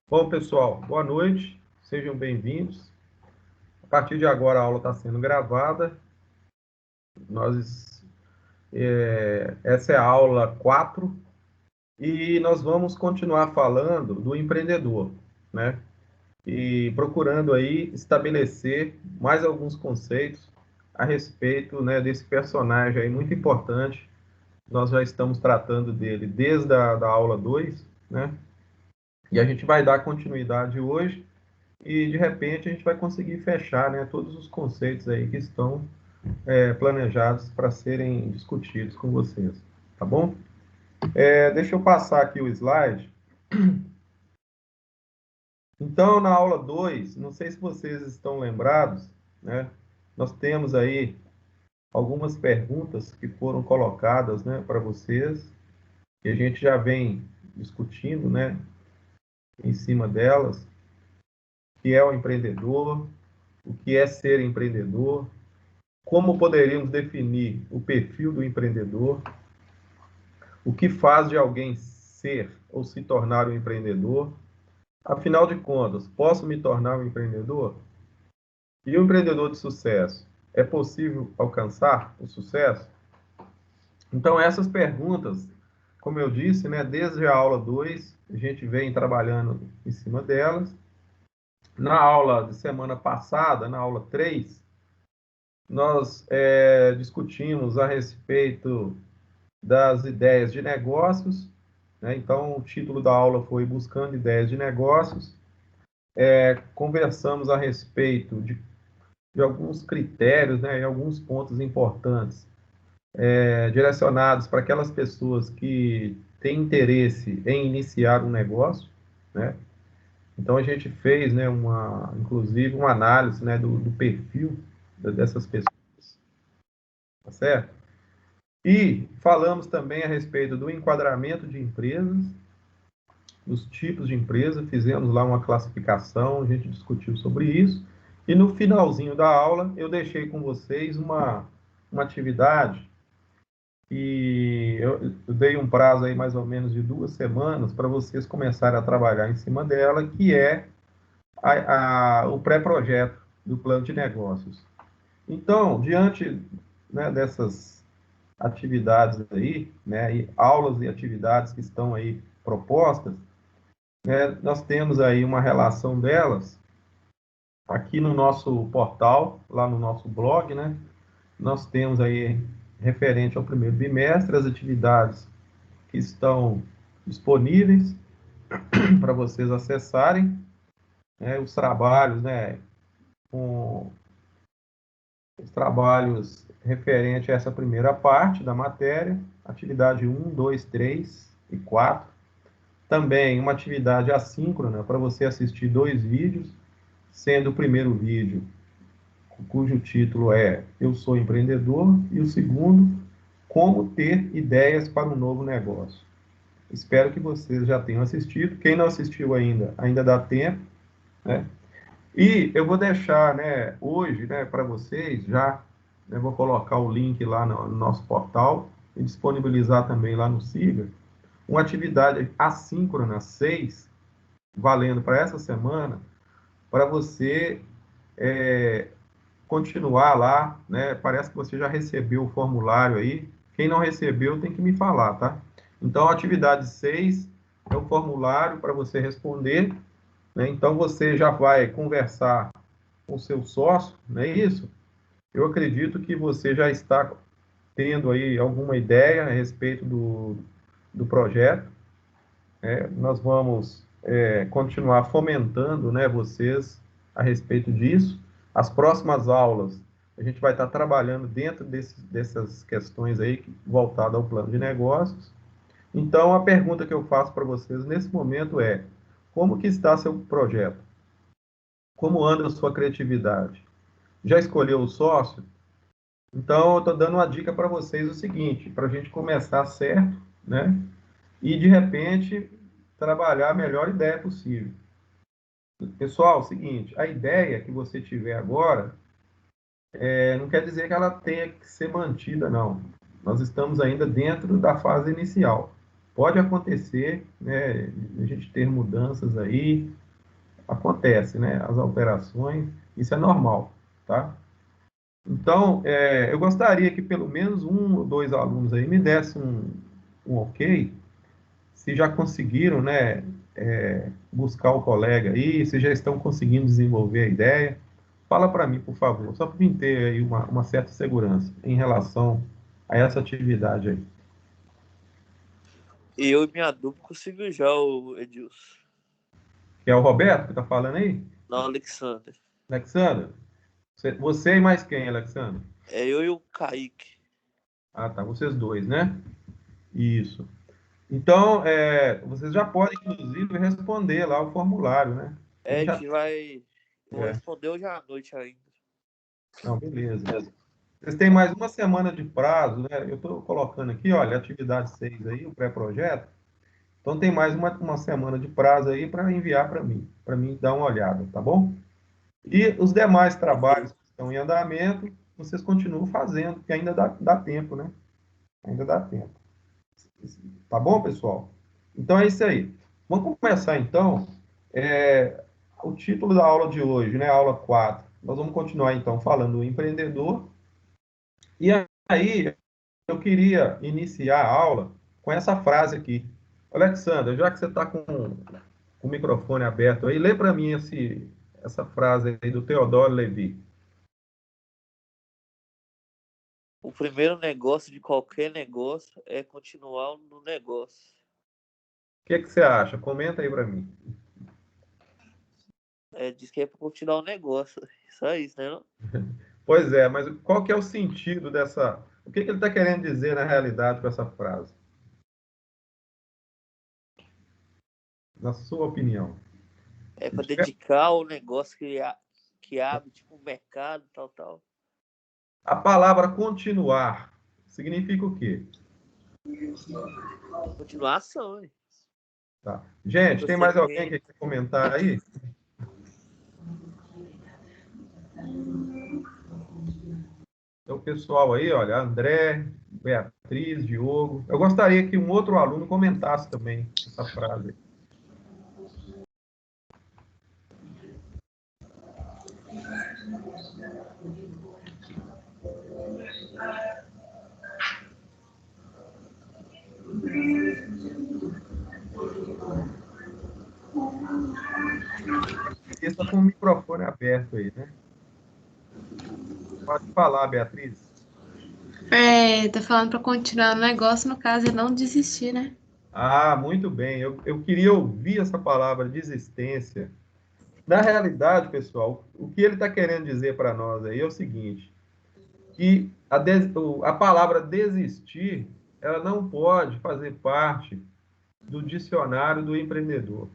Bom, pessoal, boa noite, sejam bem-vindos. A partir de agora a aula está sendo gravada. Essa é a aula 4 e nós vamos continuar falando do empreendedor, né? E procurando aí estabelecer mais alguns conceitos a respeito, né, desse personagem aí muito importante. Nós já estamos tratando dele desde a aula 2, né? E a gente vai dar continuidade hoje. E de repente a gente vai conseguir fechar, né, todos os conceitos aí que estão planejados para serem discutidos com vocês, tá bom? Deixa eu passar aqui o slide. Então, na aula 2, não sei se vocês estão lembrados, né, nós temos aí algumas perguntas que foram colocadas, né, para vocês, e a gente já vem discutindo, né, em cima delas, o que é o empreendedor, o que é ser empreendedor, como poderíamos definir o perfil do empreendedor? O que faz de alguém ser ou se tornar um empreendedor? Afinal de contas, posso me tornar um empreendedor? E um empreendedor de sucesso? É possível alcançar o sucesso? Então, essas perguntas, como eu disse, né, desde a aula 2, a gente vem trabalhando em cima delas. Na aula de semana passada, na aula 3, nós discutimos a respeito das ideias de negócios, né? Então, o título da aula foi Buscando Ideias de Negócios. Conversamos a respeito de alguns critérios, né, e alguns pontos importantes direcionados para aquelas pessoas que têm interesse em iniciar um negócio, né? Então, a gente fez, né, inclusive, uma análise, né, do perfil dessas pessoas, tá certo? E falamos também a respeito do enquadramento de empresas, dos tipos de empresa, fizemos lá uma classificação, a gente discutiu sobre isso, e no finalzinho da aula eu deixei com vocês uma atividade, e eu dei um prazo aí mais ou menos de 2 semanas para vocês começarem a trabalhar em cima dela, que é o pré-projeto do plano de negócios. Então, diante, né, dessas atividades aí, né, e aulas e atividades que estão aí propostas, nós temos aí uma relação delas aqui no nosso portal, lá no nosso blog, né? Nós temos aí, referente ao primeiro bimestre, as atividades que estão disponíveis para vocês acessarem, né? Os trabalhos, né? Com os trabalhos referente a essa primeira parte da matéria, atividade 1, 2, 3 e 4. Também uma atividade assíncrona para você assistir 2 vídeos, sendo o primeiro vídeo, cujo título é Eu Sou Empreendedor, e o segundo, Como Ter Ideias para um Novo Negócio. Espero que vocês já tenham assistido. Quem não assistiu ainda, ainda dá tempo, né? E eu vou deixar, né, hoje, né, para vocês já, né, vou colocar o link lá no nosso portal e disponibilizar também lá no Siga, uma atividade assíncrona 6, valendo para essa semana, para você continuar lá, né? Parece que você já recebeu o formulário aí. Quem não recebeu tem que me falar, tá? Então, a atividade 6 é o formulário para você responder, né? Então, você já vai conversar com o seu sócio, não é isso? Eu acredito que você já está tendo aí alguma ideia a respeito do projeto. Nós vamos continuar fomentando, né, vocês a respeito disso. As próximas aulas, a gente vai estar trabalhando dentro dessas questões aí voltadas ao plano de negócios. Então, a pergunta que eu faço para vocês nesse momento é: como que está seu projeto? Como anda a sua criatividade? Já escolheu o sócio? Então, eu estou dando uma dica para vocês o seguinte, para a gente começar certo, né? E, de repente, trabalhar a melhor ideia possível. Pessoal, é o seguinte, a ideia que você tiver agora não quer dizer que ela tenha que ser mantida, não. Nós estamos ainda dentro da fase inicial. Pode acontecer, né, a gente ter mudanças aí, acontece, né, as alterações, isso é normal, tá? Então, eu gostaria que pelo menos um ou dois alunos aí me dessem um ok, se já conseguiram, né, buscar o colega aí, se já estão conseguindo desenvolver a ideia. Fala para mim, por favor, só para mim ter aí uma certa segurança em relação a essa atividade aí. Eu e minha dupla conseguiu já, o Edilson. Que é o Roberto que está falando aí? Não, Alexander. Alexandre, você e mais quem, Alexandre? É eu e o Kaique. Ah, tá, vocês dois, né? Isso. Então, vocês já podem, inclusive, responder lá o formulário, né? É, Ele a já... gente vai. Vou É, responder hoje à noite ainda. não, beleza. Vocês têm mais uma semana de prazo, né? Eu estou colocando aqui, olha, atividade 6 aí, o pré-projeto. Então, tem mais uma semana de prazo aí para enviar para mim dar uma olhada, tá bom? E os demais trabalhos Perfeito. que estão em andamento, vocês continuam fazendo, porque ainda dá tempo, né? Ainda dá tempo. Tá bom, pessoal? Então é isso aí. Vamos começar então. O título da aula de hoje, né? Aula 4. Nós vamos continuar então falando do empreendedor. E aí, eu queria iniciar a aula com essa frase aqui. Alexandre, já que você está com o microfone aberto aí, lê para mim essa frase aí do Theodore Levi. O primeiro negócio de qualquer negócio é continuar no negócio. O que você acha? Comenta aí para mim. Diz que é para continuar o negócio. Só isso, né? Não? Pois é, mas qual que é o sentido dessa... O que ele está querendo dizer na realidade com essa frase? Na sua opinião. É Se para tiver... dedicar ao negócio que abre, tipo, um mercado, tal. A palavra continuar significa o quê? Continuação, hein? Tá. Gente, tem mais alguém que Prosseguimento. quer comentar aí? Então, o pessoal aí, olha, André, Beatriz, Diogo. Eu gostaria que um outro aluno comentasse também essa frase. Beatriz está com o microfone aberto aí, né? Pode falar, Beatriz. Tá falando para continuar o negócio, no caso, é não desistir, né? Ah, muito bem. Eu queria ouvir essa palavra desistência. Na realidade, pessoal, o que ele está querendo dizer para nós aí é o seguinte, que a palavra desistir, ela não pode fazer parte do dicionário do empreendedor.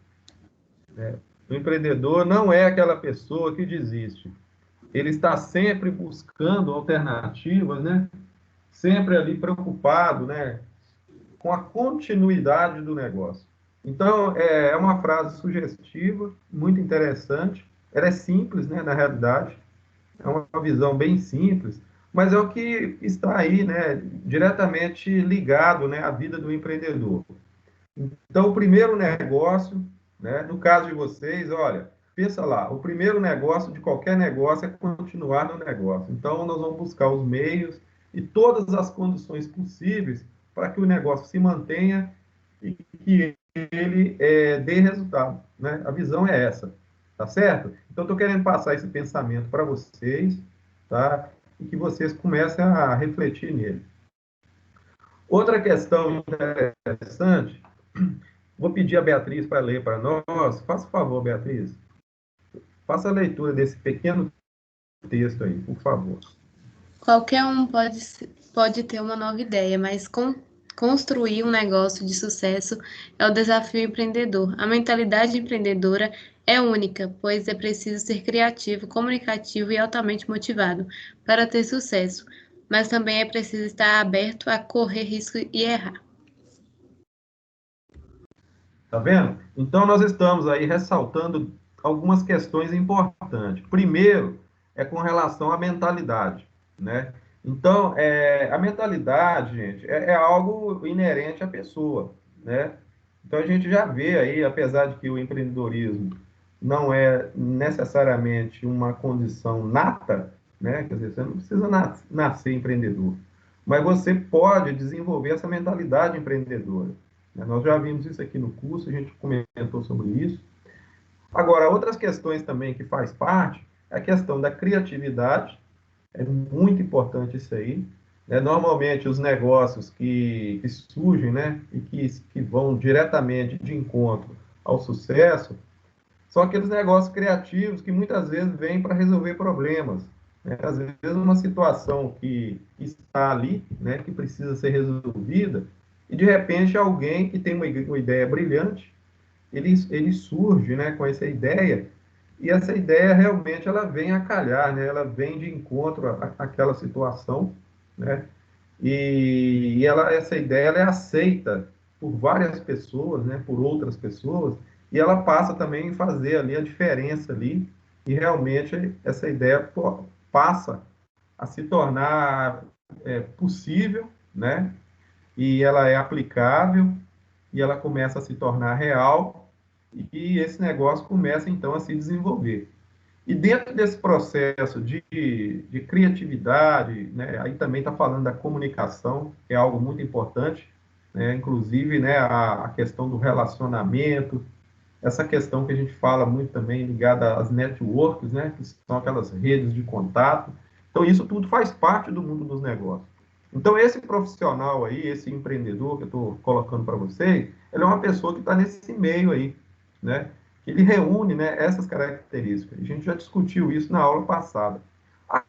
Né? O empreendedor não é aquela pessoa que desiste. Ele está sempre buscando alternativas, né? Sempre ali preocupado, né? Com a continuidade do negócio. Então, é uma frase sugestiva, muito interessante. Ela é simples, né, na realidade. É uma visão bem simples, mas é o que está aí, né, diretamente ligado, né, à vida do empreendedor. Então, o primeiro negócio, né, no caso de vocês, olha, pensa lá, o primeiro negócio de qualquer negócio é continuar no negócio. Então, nós vamos buscar os meios e todas as condições possíveis para que o negócio se mantenha e que ele dê resultado, né? A visão é essa, tá certo? Então, estou querendo passar esse pensamento para vocês, tá? E que vocês comecem a refletir nele. Outra questão interessante, vou pedir a Beatriz para ler para nós. Faça o favor, Beatriz. Faça a leitura desse pequeno texto aí, por favor. Qualquer um pode ter uma nova ideia, mas construir um negócio de sucesso é o desafio empreendedor. A mentalidade empreendedora é única, pois é preciso ser criativo, comunicativo e altamente motivado para ter sucesso, mas também é preciso estar aberto a correr risco e errar. Tá vendo? Então, nós estamos aí ressaltando algumas questões importantes. Primeiro, é com relação à mentalidade, né? Então, a mentalidade, gente, é algo inerente à pessoa, né? Então a gente já vê aí, apesar de que o empreendedorismo não é necessariamente uma condição nata, né? Quer dizer, você não precisa nascer empreendedor, mas você pode desenvolver essa mentalidade empreendedora, né? Nós já vimos isso aqui no curso, a gente comentou sobre isso. Agora, outras questões também que faz parte é a questão da criatividade, é muito importante isso aí, né? Normalmente, os negócios que surgem, né, e que vão diretamente de encontro ao sucesso, são aqueles negócios criativos que muitas vezes vêm para resolver problemas, né? Às vezes, uma situação que está ali, né, que precisa ser resolvida, e de repente alguém que tem uma ideia brilhante, ele surge, né, com essa ideia, e essa ideia realmente ela vem a calhar, né, ela vem de encontro àquela situação, né, e essa ideia ela é aceita por várias pessoas, né, por outras pessoas, e ela passa também a fazer ali a diferença ali, e realmente essa ideia passa a se tornar possível, né, e ela é aplicável, e ela começa a se tornar real, e esse negócio começa então a se desenvolver. E dentro desse processo de criatividade, né, aí também está falando da comunicação, que é algo muito importante, né, inclusive, né, a questão do relacionamento, essa questão que a gente fala muito também ligada às networks, né, que são aquelas redes de contato. Então, isso tudo faz parte do mundo dos negócios. Então, esse profissional aí, esse empreendedor que eu estou colocando para vocês, ele é uma pessoa que está nesse meio aí, né? Ele reúne, né, essas características. A gente já discutiu isso na aula passada.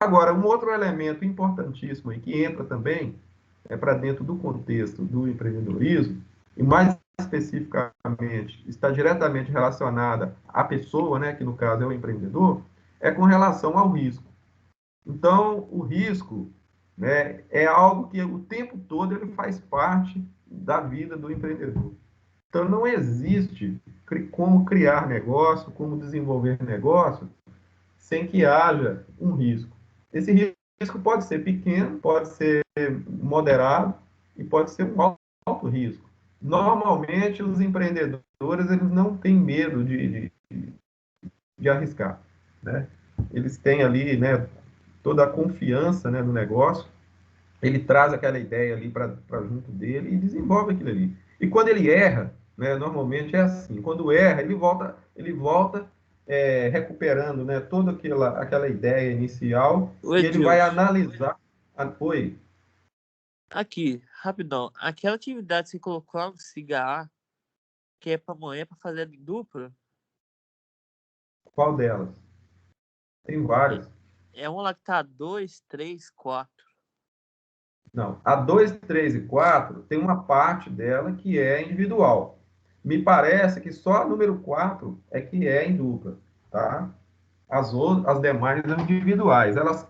Agora, um outro elemento importantíssimo aí que entra também para dentro do contexto do empreendedorismo, e mais especificamente está diretamente relacionada à pessoa, né, que no caso é o empreendedor, é com relação ao risco. Então, o risco, né, é algo que o tempo todo ele faz parte da vida do empreendedor. Então, não existe como criar negócio, como desenvolver negócio, sem que haja um risco. Esse risco pode ser pequeno, pode ser moderado e pode ser um alto risco. Normalmente, os empreendedores eles não têm medo de arriscar, né? Eles têm ali, né, toda a confiança, né, no negócio, ele traz aquela ideia ali para junto dele e desenvolve aquilo ali. E quando ele erra, né, normalmente é assim, quando erra, ele volta recuperando, né, toda aquela ideia inicial O e ele vai Edilson, analisar. Oi, aqui, rapidão. Aquela atividade que você colocou lá no cigarro, que é para amanhã, para fazer em dupla, qual delas? Tem várias. é uma lá que tá 2, 3, 4. Não, a 2, 3 e 4 tem uma parte dela que é individual. Me parece que só a número 4 é que é em dupla, tá? As demais são individuais. Elas,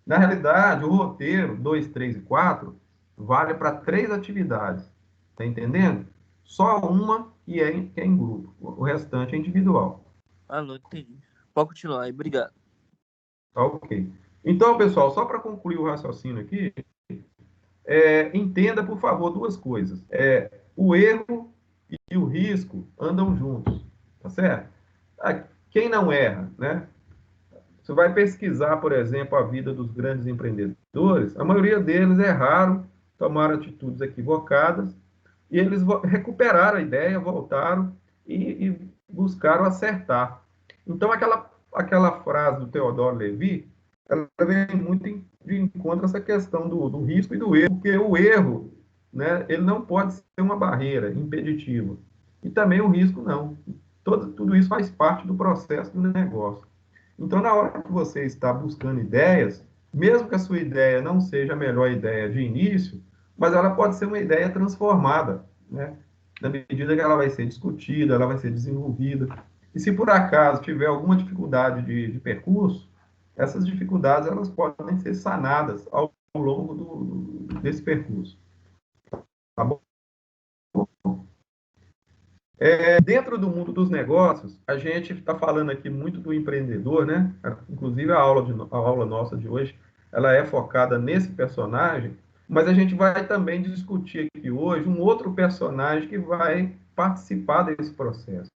na realidade, o roteiro 2, 3 e 4 vale para 3 atividades. Tá entendendo? Só uma que é em grupo. O restante é individual. Ah, não entendi. Pode continuar aí, obrigado. Tá ok. Então, pessoal, só para concluir o raciocínio aqui, entenda, por favor, duas coisas. O erro e o risco andam juntos, tá certo? Quem não erra, né? Você vai pesquisar, por exemplo, a vida dos grandes empreendedores, a maioria deles erraram, tomaram atitudes equivocadas, e eles recuperaram a ideia, voltaram e buscaram acertar. Então, aquela frase do Theodore Levy, ela vem muito de encontro a essa questão do risco e do erro, porque o erro, né, ele não pode ser uma barreira impeditiva. E também o risco não. Tudo isso faz parte do processo do negócio. Então, na hora que você está buscando ideias, mesmo que a sua ideia não seja a melhor ideia de início, mas ela pode ser uma ideia transformada, né? Na medida que ela vai ser discutida, ela vai ser desenvolvida. E se por acaso tiver alguma dificuldade de percurso, essas dificuldades elas podem ser sanadas ao longo desse percurso. Tá bom? Dentro do mundo dos negócios, a gente está falando aqui muito do empreendedor, né? Inclusive a aula nossa de hoje, ela é focada nesse personagem, Mas a gente vai também discutir aqui hoje um outro personagem que vai participar desse processo.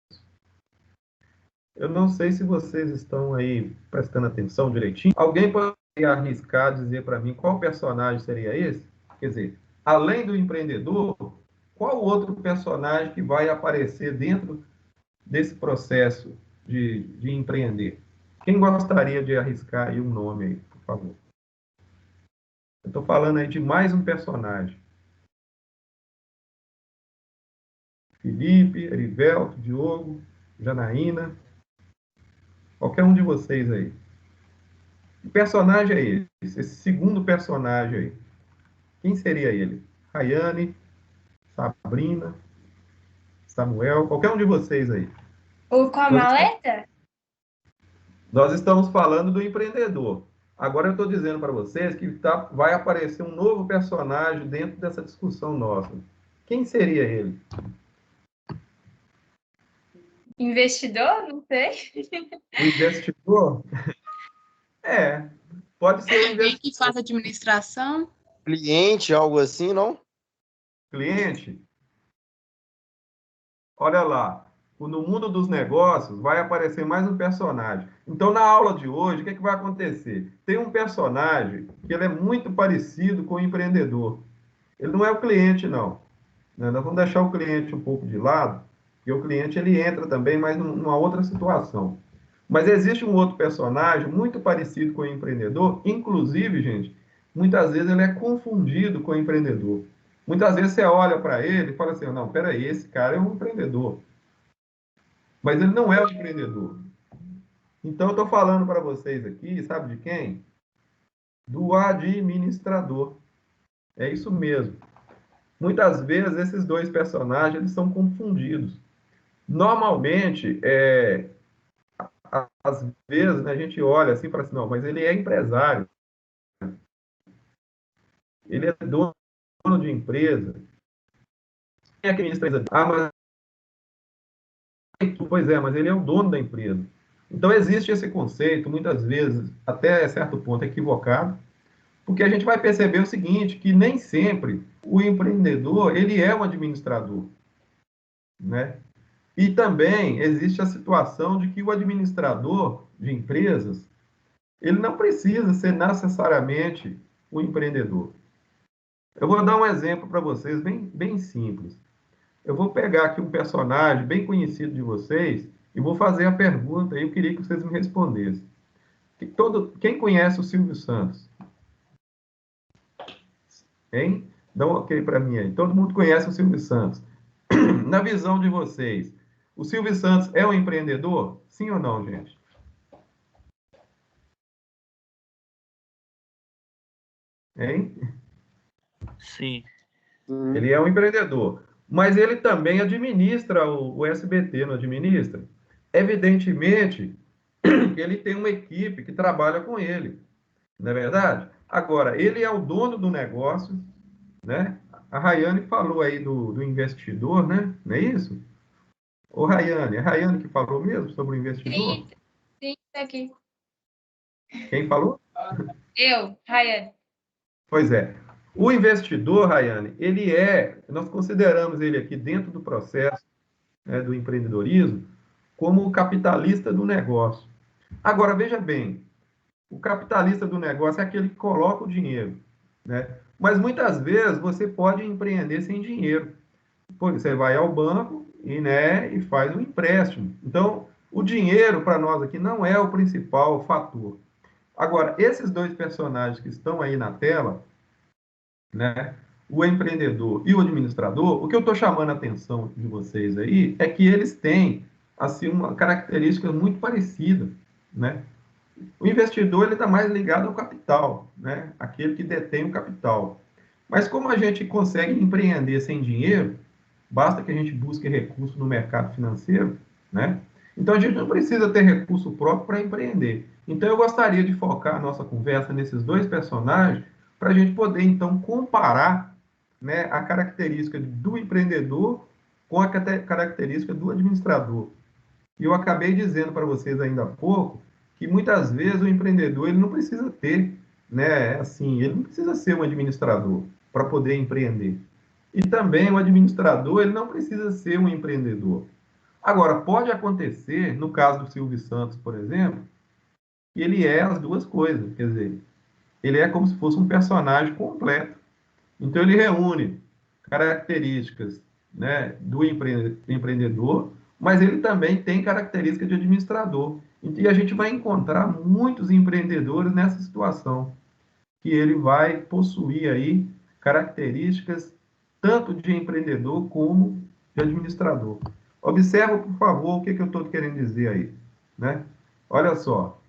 Eu não sei se vocês estão aí prestando atenção direitinho. Alguém pode arriscar dizer para mim qual personagem seria esse? Quer dizer, além do empreendedor, qual outro personagem que vai aparecer dentro desse processo de empreender? Quem gostaria de arriscar aí um nome aí, por favor? Eu estou falando aí de mais um personagem. Felipe, Erivelto, Diogo, Janaína, qualquer um de vocês aí. Que personagem é esse? Esse segundo personagem aí. Quem seria ele? Rayane, Sabrina, Samuel, qualquer um de vocês aí. O com a maleta? Nós estamos falando do empreendedor. Agora eu estou dizendo para vocês que vai aparecer um novo personagem dentro dessa discussão nossa. Quem seria ele? Investidor? Não sei. O investidor? Pode ser o Alguém investidor. que faz administração? Cliente, algo assim, não? Cliente? Olha lá, no mundo dos negócios vai aparecer mais um personagem. Então, na aula de hoje, o que vai acontecer? Tem um personagem que ele é muito parecido com o empreendedor. Ele não é o cliente, não. Nós vamos deixar o cliente um pouco de lado, porque o cliente ele entra também, mas numa outra situação. Mas existe um outro personagem muito parecido com o empreendedor, inclusive, gente, muitas vezes ele é confundido com o empreendedor. Muitas vezes você olha para ele e fala assim, não, peraí, esse cara é um empreendedor. Mas ele não é um empreendedor. Então, eu estou falando para vocês aqui, sabe de quem? Do administrador. É isso mesmo. Muitas vezes, esses dois personagens eles são confundidos. Normalmente, às vezes, né, a gente olha assim e fala assim, não, mas ele é empresário. Ele é dono de empresa. Quem é que administra a empresa? Ah, mas... Pois é, mas ele é o dono da empresa. Então, existe esse conceito, muitas vezes, até certo ponto, equivocado, porque a gente vai perceber o seguinte, que nem sempre o empreendedor, ele é um administrador, né? E também existe a situação de que o administrador de empresas, ele não precisa ser necessariamente o empreendedor. Eu vou dar um exemplo para vocês, bem simples. Eu vou pegar aqui um personagem bem conhecido de vocês e vou fazer a pergunta e eu queria que vocês me respondessem. Quem conhece o Silvio Santos? Hein? Dá um ok para mim aí. Todo mundo conhece o Silvio Santos. Na visão de vocês, o Silvio Santos é um empreendedor? Sim ou não, gente? Hein? Sim. Ele é um empreendedor. Mas ele também administra o SBT, não administra? Evidentemente que ele tem uma equipe que trabalha com ele. Não é verdade? Agora, ele é o dono do negócio, né? A Rayane falou aí do investidor, né? Não é isso? Ô, Rayane, é a Rayane que falou mesmo sobre o investidor? Sim, tá aqui. Quem falou? Eu, Rayane. Pois é. O investidor, Rayane, nós consideramos ele aqui dentro do processo, né, do empreendedorismo como o capitalista do negócio. Agora, veja bem, o capitalista do negócio é aquele que coloca o dinheiro, né? Mas muitas vezes você pode empreender sem dinheiro. Você vai ao banco e faz um empréstimo. Então, o dinheiro para nós aqui não é o principal fator. Agora, esses dois personagens que estão aí na tela, né, o empreendedor e o administrador, o que eu estou chamando a atenção de vocês aí é que eles têm assim uma característica muito parecida, né? O investidor ele está mais ligado ao capital, né? Aquele que detém o capital. Mas como a gente consegue empreender sem dinheiro, basta que a gente busque recurso no mercado financeiro, né? Então a gente não precisa ter recurso próprio para empreender. Então eu gostaria de focar a nossa conversa nesses dois personagens para a gente poder então comparar, né, a característica do empreendedor com a característica do administrador. E eu acabei dizendo para vocês ainda há pouco que muitas vezes o empreendedor ele não precisa ter, né, assim, ele não precisa ser um administrador. para poder empreender. E também o administrador, ele não precisa ser um empreendedor. Agora, pode acontecer, no caso do Silvio Santos, por exemplo, que ele é as duas coisas, quer dizer, ele é como se fosse um personagem completo. Então, ele reúne características, né, do empreendedor, mas ele também tem características de administrador. E a gente vai encontrar muitos empreendedores nessa situação, que ele vai possuir aí características tanto de empreendedor como de administrador. Observa, por favor, o que eu estou querendo dizer aí, né? Olha só,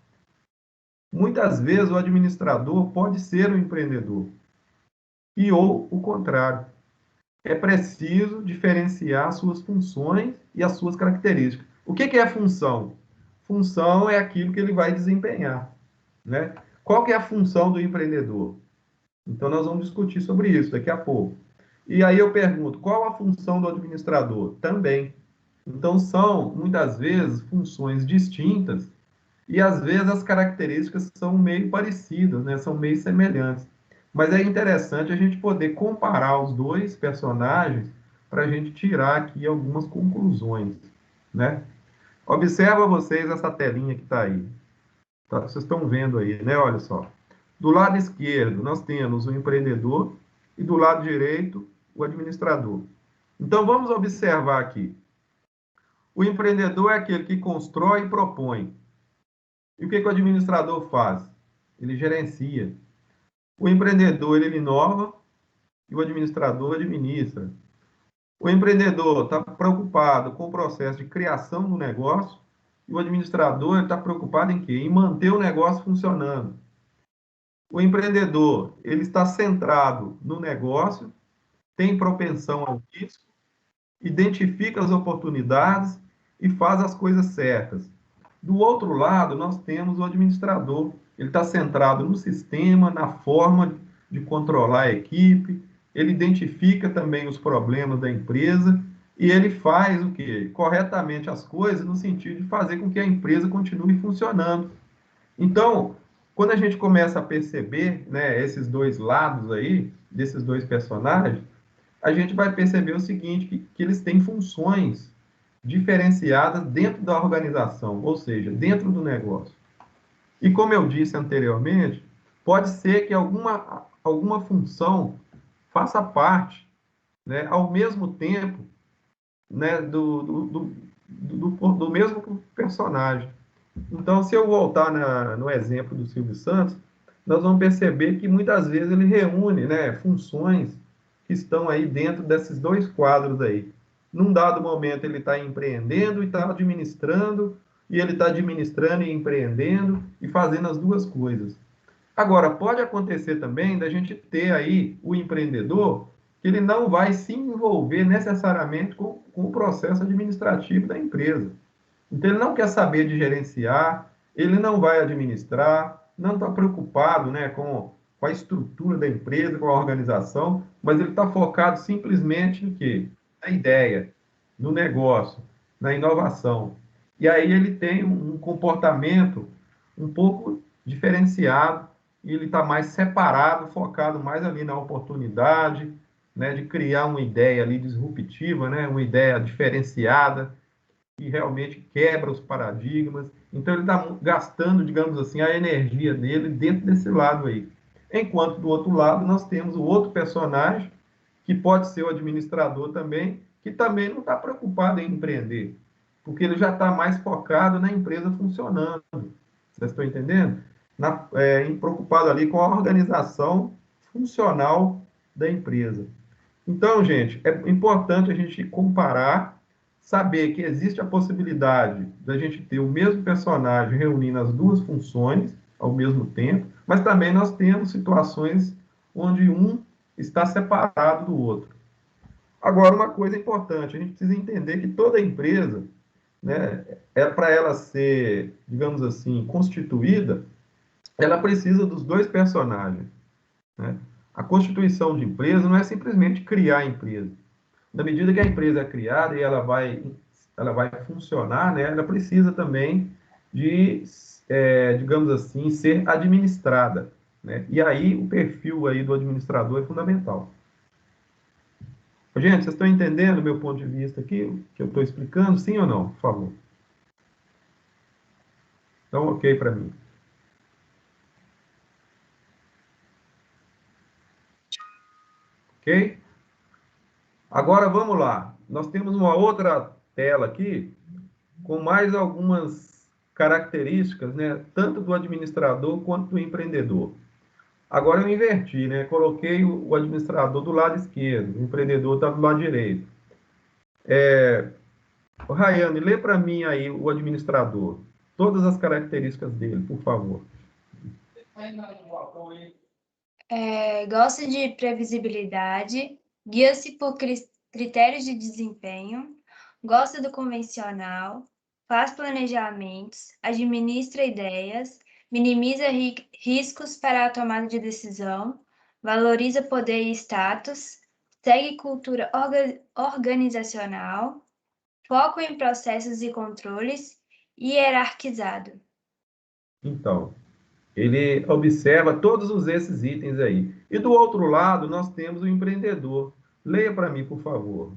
muitas vezes o administrador pode ser um empreendedor, e ou o contrário. É preciso diferenciar suas funções e as suas características. O que é função? Função é aquilo que ele vai desempenhar, né? Qual que é a função do empreendedor? Então, nós vamos discutir sobre isso daqui a pouco. E aí eu pergunto, qual a função do administrador? Também. Então, são, muitas vezes, funções distintas e, às vezes, as características são meio parecidas, né? São meio semelhantes. Mas é interessante a gente poder comparar os dois personagens para a gente tirar aqui algumas conclusões, né? Observa vocês essa telinha que está aí. Tá? Vocês estão vendo aí, né? Olha só. Do lado esquerdo, nós temos o empreendedor e do lado direito, o administrador. Então, vamos observar aqui. O empreendedor é aquele que constrói e propõe. E o que o administrador faz? Ele gerencia. O empreendedor, ele inova e o administrador administra. O empreendedor está preocupado com o processo de criação do negócio e o administrador está preocupado em quê? Em manter o negócio funcionando. O empreendedor, ele está centrado no negócio, tem propensão ao risco, identifica as oportunidades e faz as coisas certas. Do outro lado, nós temos o administrador. Ele está centrado no sistema, na forma de controlar a equipe, ele identifica também os problemas da empresa e ele faz o quê? Corretamente as coisas no sentido de fazer com que a empresa continue funcionando. Então, quando a gente começa a perceber, né, esses dois lados aí, desses dois personagens, a gente vai perceber o seguinte, que eles têm funções diferenciadas dentro da organização, ou seja, dentro do negócio. E como eu disse anteriormente, pode ser que alguma função faça parte, né, ao mesmo tempo, né, do mesmo personagem. Então, se eu voltar no exemplo do Silvio Santos, nós vamos perceber que muitas vezes ele reúne, né, funções que estão aí dentro desses dois quadros aí. Num dado momento ele está empreendendo e está administrando, e ele está administrando e empreendendo e fazendo as duas coisas. Agora, pode acontecer também da gente ter aí o empreendedor que ele não vai se envolver necessariamente com o processo administrativo da empresa. Então, ele não quer saber de gerenciar, ele não vai administrar, não está preocupado, né, com a estrutura da empresa, com a organização, mas ele está focado simplesmente no quê? Na ideia, no negócio, na inovação. E aí ele tem um comportamento um pouco diferenciado e ele está mais separado, focado mais ali na oportunidade, né, de criar uma ideia ali disruptiva, né, uma ideia diferenciada, que realmente quebra os paradigmas. Então, ele está gastando, digamos assim, a energia dele dentro desse lado aí. Enquanto, do outro lado, nós temos o outro personagem, que pode ser o administrador também, que também não está preocupado em empreender, porque ele já está mais focado na empresa funcionando. Vocês estão entendendo? Preocupado ali com a organização funcional da empresa. Então, gente, é importante a gente comparar, saber que existe a possibilidade da gente ter o mesmo personagem reunindo as duas funções ao mesmo tempo, mas também nós temos situações onde um está separado do outro. Agora, uma coisa importante, a gente precisa entender que toda empresa, né, para ela ser, digamos assim, constituída, ela precisa dos dois personagens, né? A constituição de empresa não é simplesmente criar a empresa. Na medida que a empresa é criada e ela vai funcionar, né, ela precisa também de, digamos assim, ser administrada. né? E aí o perfil aí do administrador é fundamental. Gente, vocês estão entendendo o meu ponto de vista aqui, o que eu estou explicando, sim ou não, por favor? Então, ok para mim. Ok? Agora vamos lá. Nós temos uma outra tela aqui com mais algumas características, né, tanto do administrador quanto do empreendedor. Agora eu inverti, né? Coloquei o administrador do lado esquerdo, o empreendedor está do lado direito. Rayane, lê para mim aí o administrador. Todas as características dele, por favor. Gosta de previsibilidade, guia-se por critérios de desempenho, gosta do convencional, faz planejamentos, administra ideias, minimiza riscos para a tomada de decisão, valoriza poder e status, segue cultura organizacional, foco em processos e controles, hierarquizado. Então, ele observa todos esses itens aí. E do outro lado, nós temos o empreendedor. Leia para mim, por favor.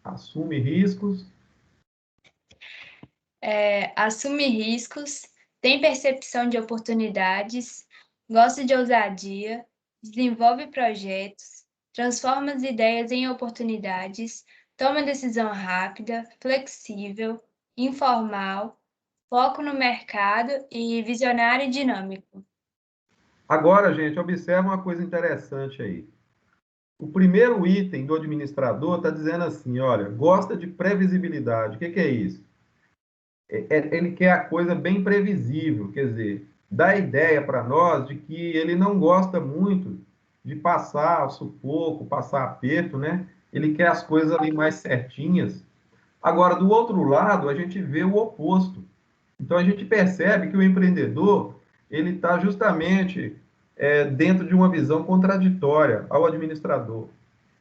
Assume riscos. Assume riscos, tem percepção de oportunidades, gosta de ousadia, desenvolve projetos, transforma as ideias em oportunidades, toma decisão rápida, flexível, informal, foco no mercado e visionário e dinâmico. Agora, gente, observa uma coisa interessante aí. O primeiro item do administrador está dizendo assim, olha, gosta de previsibilidade. O que é isso? Ele quer a coisa bem previsível, quer dizer, dá ideia para nós de que ele não gosta muito de passar sufoco, passar aperto, né? Ele quer as coisas ali mais certinhas. Agora, do outro lado, a gente vê o oposto. Então, a gente percebe que o empreendedor, ele está justamente dentro de uma visão contraditória ao administrador.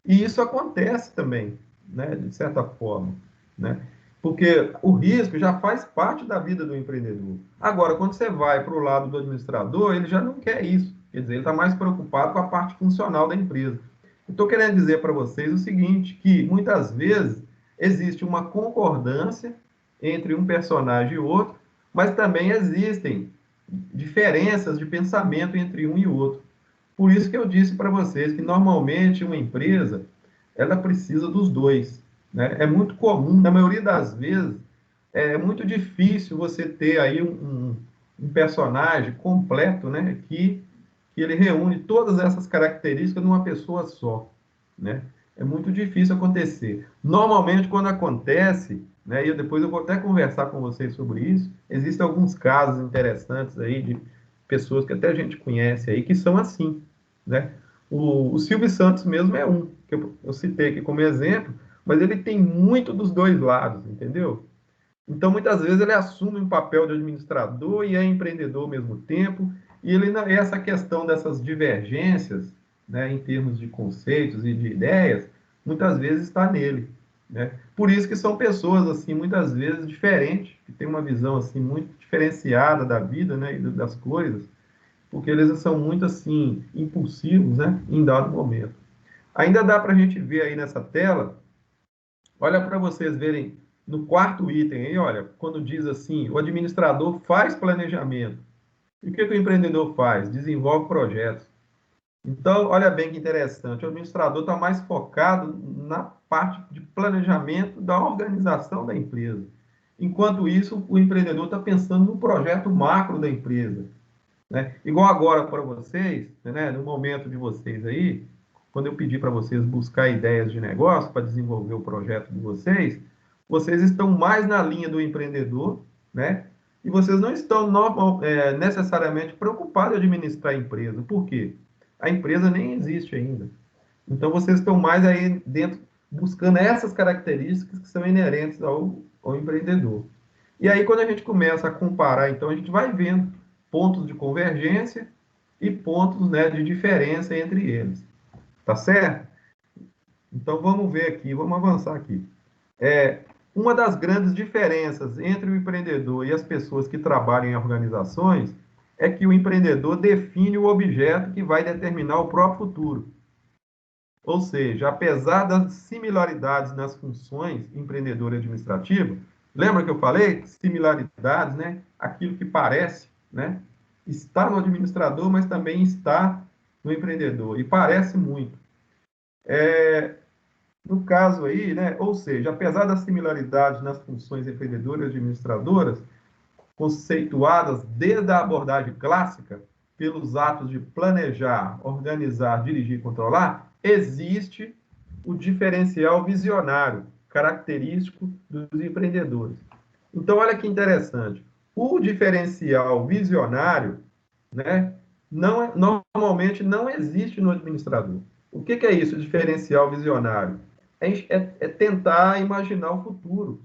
E isso acontece também, né, de certa forma, né? Porque o risco já faz parte da vida do empreendedor. Agora, quando você vai para o lado do administrador, ele já não quer isso. Quer dizer, ele está mais preocupado com a parte funcional da empresa. Estou querendo dizer para vocês o seguinte, que muitas vezes existe uma concordância entre um personagem e outro, mas também existem diferenças de pensamento entre um e outro. Por isso que eu disse para vocês que normalmente uma empresa ela precisa dos dois, né? É muito comum, na maioria das vezes, é muito difícil você ter aí um personagem completo, né? Que ele reúne todas essas características numa pessoa só, né? É muito difícil acontecer. Normalmente, quando acontece, né? E depois eu vou até conversar com vocês sobre isso. Existem alguns casos interessantes aí de pessoas que até a gente conhece aí que são assim, né? O Silvio Santos mesmo é um, que eu citei aqui como exemplo, mas ele tem muito dos dois lados, entendeu? Então, muitas vezes, ele assume um papel de administrador e é empreendedor ao mesmo tempo, e ele, essa questão dessas divergências, né, em termos de conceitos e de ideias, muitas vezes está nele, né? Por isso que são pessoas, assim, muitas vezes diferentes, que têm uma visão, assim, muito diferenciada da vida, né, e das coisas, porque eles são muito, assim, impulsivos, né, em dado momento. Ainda dá para a gente ver aí nessa tela, olha para vocês verem no quarto item aí, olha, quando diz assim, o administrador faz planejamento. E o que o empreendedor faz? Desenvolve projetos. Então, olha bem que interessante, o administrador está mais focado na parte de planejamento da organização da empresa. Enquanto isso, o empreendedor está pensando no projeto macro da empresa, né? Igual agora para vocês, né, no momento de vocês aí, quando eu pedi para vocês buscar ideias de negócio para desenvolver o projeto de vocês, vocês estão mais na linha do empreendedor, né? E vocês não estão necessariamente preocupados em administrar a empresa. Por quê? A empresa nem existe ainda. Então, vocês estão mais aí dentro, buscando essas características que são inerentes ao empreendedor. E aí, quando a gente começa a comparar, então, a gente vai vendo pontos de convergência e pontos, né, de diferença entre eles. Tá certo? Então, vamos ver aqui, vamos avançar aqui. Uma das grandes diferenças entre o empreendedor e as pessoas que trabalham em organizações é que o empreendedor define o objeto que vai determinar o próprio futuro. Ou seja, apesar das similaridades nas funções empreendedora e administrativa, lembra que eu falei? Similaridades, né? Aquilo que parece, né? Está no administrador, mas também está no empreendedor, e parece muito. No caso aí, né? Ou seja, apesar das similaridades nas funções empreendedoras e administradoras, conceituadas desde a abordagem clássica, pelos atos de planejar, organizar, dirigir e controlar, existe o diferencial visionário, característico dos empreendedores. Então, olha que interessante. O diferencial visionário, né, normalmente não existe no administrador. O que é isso, diferencial visionário? É tentar imaginar o futuro,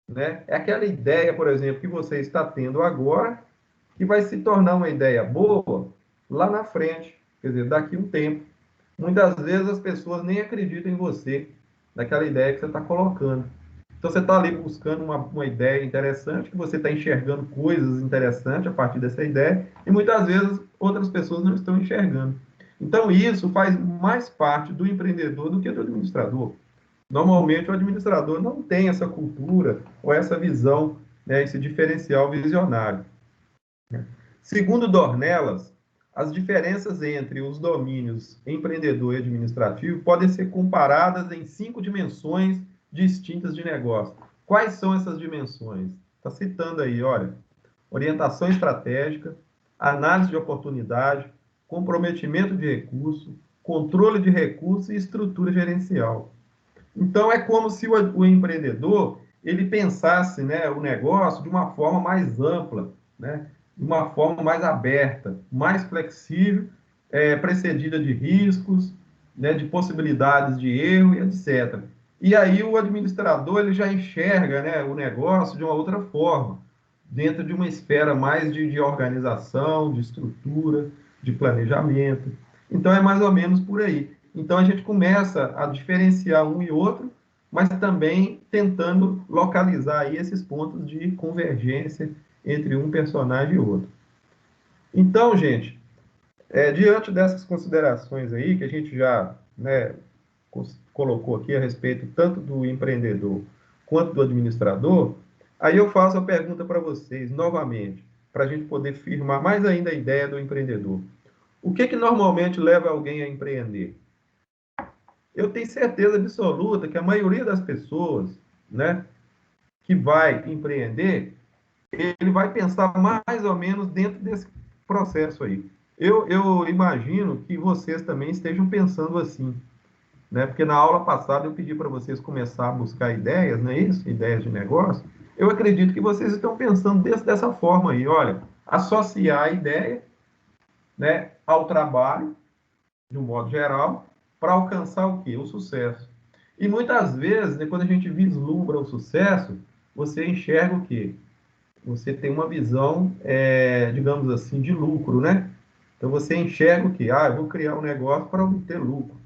né? É aquela ideia, por exemplo, que você está tendo agora, que vai se tornar uma ideia boa lá na frente, quer dizer, daqui a um tempo. Muitas vezes as pessoas nem acreditam em você, naquela ideia que você está colocando. Então você está ali buscando uma ideia interessante, que você está enxergando coisas interessantes a partir dessa ideia, e muitas vezes outras pessoas não estão enxergando. Então isso faz mais parte do empreendedor do que do administrador. Normalmente o administrador não tem essa cultura ou essa visão, né, esse diferencial visionário. Segundo Dornelas, as diferenças entre os domínios empreendedor e administrativo podem ser comparadas em 5 dimensões distintas de negócio. Quais são essas dimensões? Está citando aí, olha, orientação estratégica, análise de oportunidade, comprometimento de recurso, controle de recursos e estrutura gerencial. Então, é como se o empreendedor ele pensasse, né, o negócio de uma forma mais ampla, né, de uma forma mais aberta, mais flexível, precedida de riscos, né, de possibilidades de erro e etc. E aí o administrador ele já enxerga, né, o negócio de uma outra forma, dentro de uma esfera mais de organização, de estrutura, de planejamento. Então, é mais ou menos por aí. Então, a gente começa a diferenciar um e outro, mas também tentando localizar aí esses pontos de convergência entre um personagem e outro. Então, gente, diante dessas considerações aí, que a gente já, né, colocou aqui a respeito tanto do empreendedor quanto do administrador, aí eu faço a pergunta para vocês, novamente, para a gente poder firmar mais ainda a ideia do empreendedor. O que normalmente leva alguém a empreender? Eu tenho certeza absoluta que a maioria das pessoas, né, que vai empreender, ele vai pensar mais ou menos dentro desse processo aí. Eu imagino que vocês também estejam pensando assim, né? Porque na aula passada eu pedi para vocês começar a buscar ideias, não é isso? Ideias de negócio. Eu acredito que vocês estão pensando dessa forma aí, olha, associar a ideia, né, ao trabalho, de um modo geral, para alcançar o quê? O sucesso. E muitas vezes, né, quando a gente vislumbra o sucesso, você enxerga o quê? Você tem uma visão, digamos assim, de lucro, né? Então você enxerga o quê? Eu vou criar um negócio para obter lucro.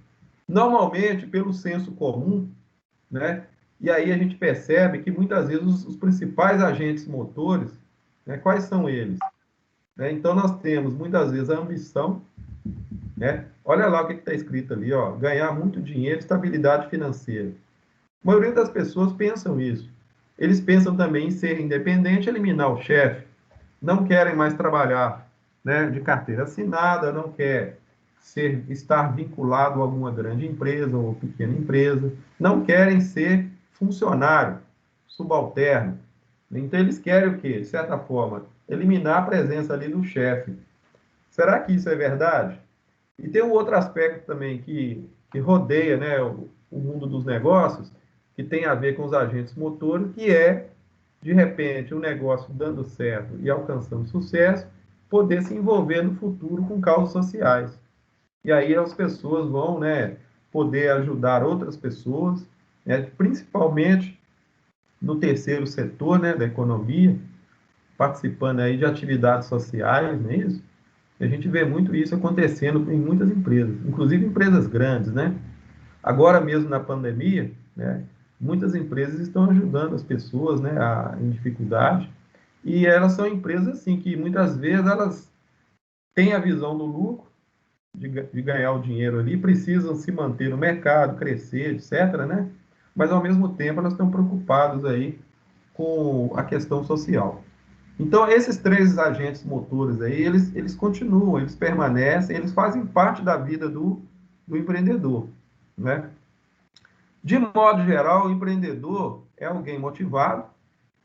Normalmente, pelo senso comum, né? E aí a gente percebe que muitas vezes os principais agentes motores, né, quais são eles? Então nós temos muitas vezes a ambição, né? Olha lá o que está escrito ali, ó, ganhar muito dinheiro, estabilidade financeira. A maioria das pessoas pensam isso. Eles pensam também em ser independente, eliminar o chefe. Não querem mais trabalhar, né, de carteira assinada, não quer estar vinculado a alguma grande empresa ou pequena empresa, não querem ser funcionário, subalterno. Então, eles querem o quê? De certa forma, eliminar a presença ali do chefe. Será que isso é verdade? E tem um outro aspecto também que rodeia, né, o mundo dos negócios, que tem a ver com os agentes motores, que é, de repente, o negócio dando certo e alcançando sucesso, poder se envolver no futuro com causas sociais. E aí as pessoas vão, né, poder ajudar outras pessoas, né, principalmente no terceiro setor, né, da economia, participando aí de atividades sociais, não é isso? E a gente vê muito isso acontecendo em muitas empresas, inclusive empresas grandes, né? Agora mesmo na pandemia, né, muitas empresas estão ajudando as pessoas, né, em dificuldade, e elas são empresas assim que muitas vezes elas têm a visão do lucro, de ganhar o dinheiro ali, precisam se manter no mercado, crescer, etc., né? Mas, ao mesmo tempo, elas estão preocupadas aí com a questão social. Então, esses três agentes motores aí, eles continuam, eles permanecem, eles fazem parte da vida do empreendedor, né? De modo geral, o empreendedor é alguém motivado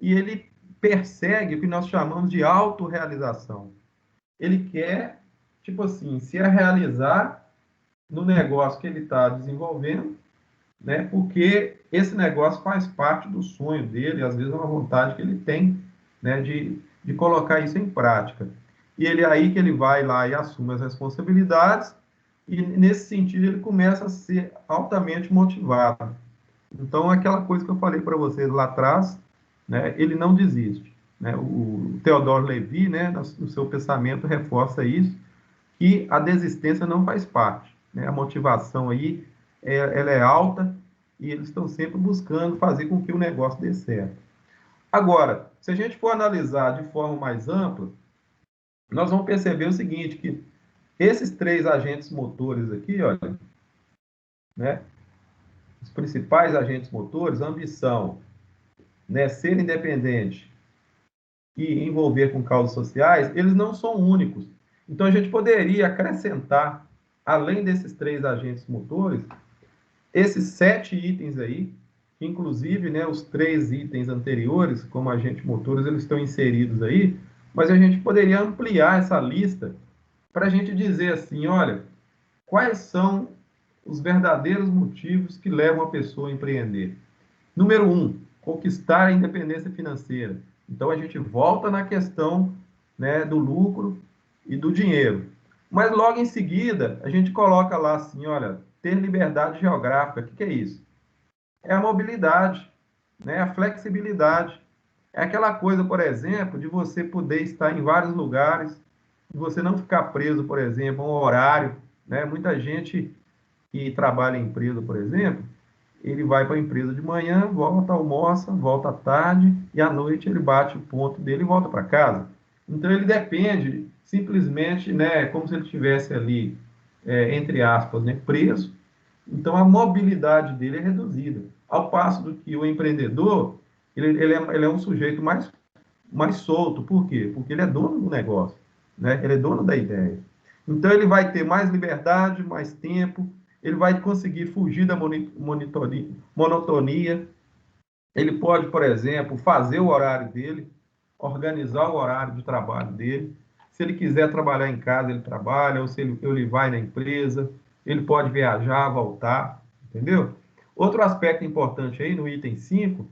e ele persegue o que nós chamamos de autorrealização. Ele quer, tipo assim, se realizar no negócio que ele está desenvolvendo, né? Porque esse negócio faz parte do sonho dele, às vezes é uma vontade que ele tem, né? De colocar isso em prática. E ele aí que ele vai lá e assume as responsabilidades e, nesse sentido, ele começa a ser altamente motivado. Então, aquela coisa que eu falei para vocês lá atrás, né? Ele não desiste, né? O Theodore Levy, né? No seu pensamento, reforça isso, que a desistência não faz parte, né? A motivação aí, ela é alta e eles estão sempre buscando fazer com que o negócio dê certo. Agora, se a gente for analisar de forma mais ampla, nós vamos perceber o seguinte, que esses três agentes motores aqui, olha, né? Os principais agentes motores, ambição, né? Ser independente e envolver com causas sociais, eles não são únicos. Então, a gente poderia acrescentar, além desses três agentes motores, esses 7 itens aí, inclusive, né, os 3 itens anteriores, como agentes motores, eles estão inseridos aí, mas a gente poderia ampliar essa lista para a gente dizer assim, olha, quais são os verdadeiros motivos que levam a pessoa a empreender? Número 1, conquistar a independência financeira. Então, a gente volta na questão, né, do lucro e do dinheiro. Mas, logo em seguida, a gente coloca lá assim, olha, ter liberdade geográfica. O que é isso? É a mobilidade, né, a flexibilidade. É aquela coisa, por exemplo, de você poder estar em vários lugares, de você não ficar preso, por exemplo, a um horário, né? Muita gente que trabalha em empresa, por exemplo, ele vai para a empresa de manhã, volta, almoça, volta à tarde, e à noite ele bate o ponto dele e volta para casa. Então, ele depende simplesmente, né, como se ele estivesse ali, entre aspas, né, preso. Então, a mobilidade dele é reduzida. Ao passo do que o empreendedor, ele é um sujeito mais solto. Por quê? Porque ele é dono do negócio, né? Ele é dono da ideia. Então, ele vai ter mais liberdade, mais tempo, ele vai conseguir fugir da monotonia. Ele pode, por exemplo, fazer o horário dele, organizar o horário de trabalho dele. Se ele quiser trabalhar em casa, ele trabalha, ou se ele vai na empresa, ele pode viajar, voltar, entendeu? Outro aspecto importante aí no item 5